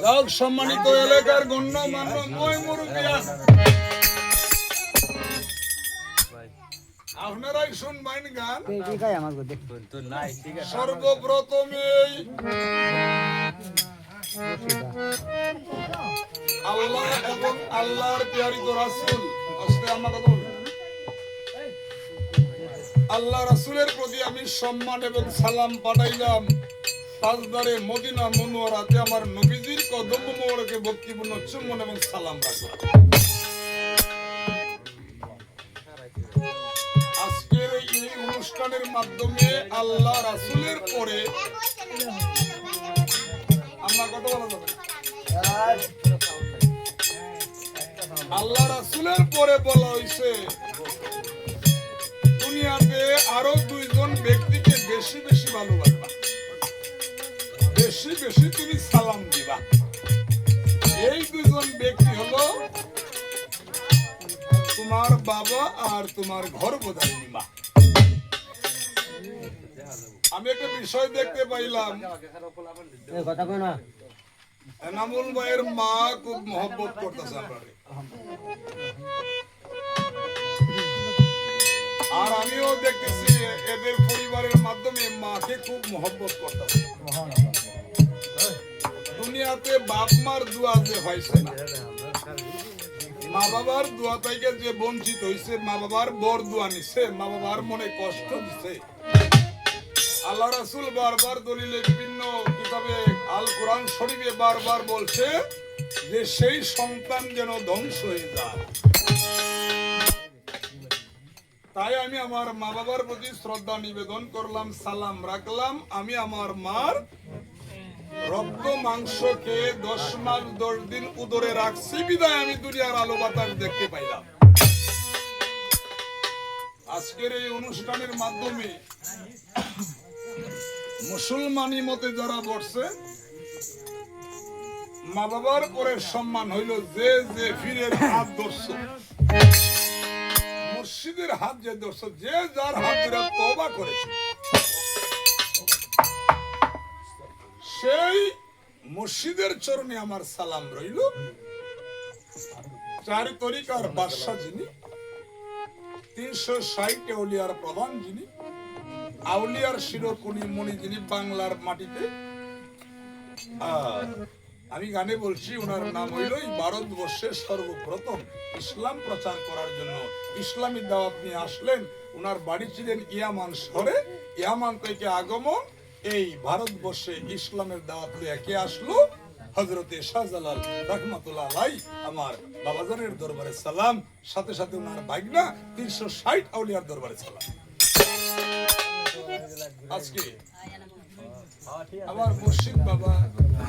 যাক সম্মানিত এলাকার গণ্যমান্য মুরব্বিয়া, আপনারাই শুনবেন গান। সর্বপ্রথমেই আল্লাহ এবং আল্লাহর প্রিয় রাসূল আল্লাহ রাসূলের প্রতি আমি সম্মান এবং সালাম পাঠাইলাম। তাজদারে মদিনা মুনওয়ারাতে আমার নবীজির কদম মোবারকে ভক্তিপূর্ণ চুম্বন এবং সালাম রাখলাম। আজকের এই অনুষ্ঠানের মাধ্যমে আল্লাহ রাসূলের পরে আমার কথা বলা যাবে, আল্লাহ রাসূলের পরে বলা হয়েছে দুনিয়াতে আরো দুইজন ব্যক্তিকে বেশি বেশি ভালোবাসবা, বেশি বেশি তুমি সালাম দিবা। এই দুইজন ব্যক্তি হলো তোমার বাবা আর তোমার গর্ভধারিণী মা। আমি একটা বিষয় দেখতে পাইলাম, এনামুল ভাইয়ের মা খুব মহব্বত করতেছে আপনারে, আর আমিও দেখতেছি এদের পরিবারের মাধ্যমে মাকে খুব মহব্বত করতেছে। দুনিয়াতে বাপ মার দোয়া যে হয়েছে না, মা বাবার দোয়া থেকে যে বঞ্চিত হয়েছে, মা বাবার বর দোয়া নিছে, মা বাবার মনে কষ্ট দিছে। আল্লাহ রাসূল বারবার দলিলে বিভিন্ন কিতাবে আল কোরআন শরীফে বারবার বলছে যে সেই সন্তান যেন ধ্বংস হয়ে যায়। তাই আমি আমার মা বাবার প্রতি শ্রদ্ধা নিবেদন করলাম, সালাম রাখলাম। আমি আমার মার রক্ত মাংস খেয়ে 10 মাস 10 দিন উদরে রাখছি বিদায় আমি দুনিয়ার আলো বাতাস দেখতে পাইলাম। আজকের এই অনুষ্ঠানের মাধ্যমে মুসলমানি মতে যারা বসছে, মা বাবার পরে সম্মান হইল যে যে ফিরের হাত ধরছে, মুর্শিদের হাত যে ধরছে, যে যার হাত ধরে তওবা করেছে, সেই মুর্শিদের চরণে আমার সালাম রইল। 4 তরিকার বাদশা যিনি, 360 আউলিয়ার প্রধান যিনি, আউলিয়ার শিরোমণি মণি যিনি বাংলার মাটিতে, আমি গানে বলছি ওনার নাম হইল এই ভারতবর্ষে সর্বপ্রথম ইসলাম প্রচার করার জন্য ইসলামী দাওয়াত নিয়ে আসলেন। ওনার বাড়ি ছিলেন ইয়ামান শহরে। ইয়ামান থেকে আগমন, এই ভারতবর্ষে ইসলামের দাওয়াত নিয়ে কে আসলো? হযরতে শাহজালাল রাহমাতুল্লাহ আলাইহি। আমার বাবাজানের দরবারে সালাম, সাথে সাথে ওনার ভাগনা 360 আউলিয়ার দরবারে সালাম। আজকে আমার মুর্শিদ বাবা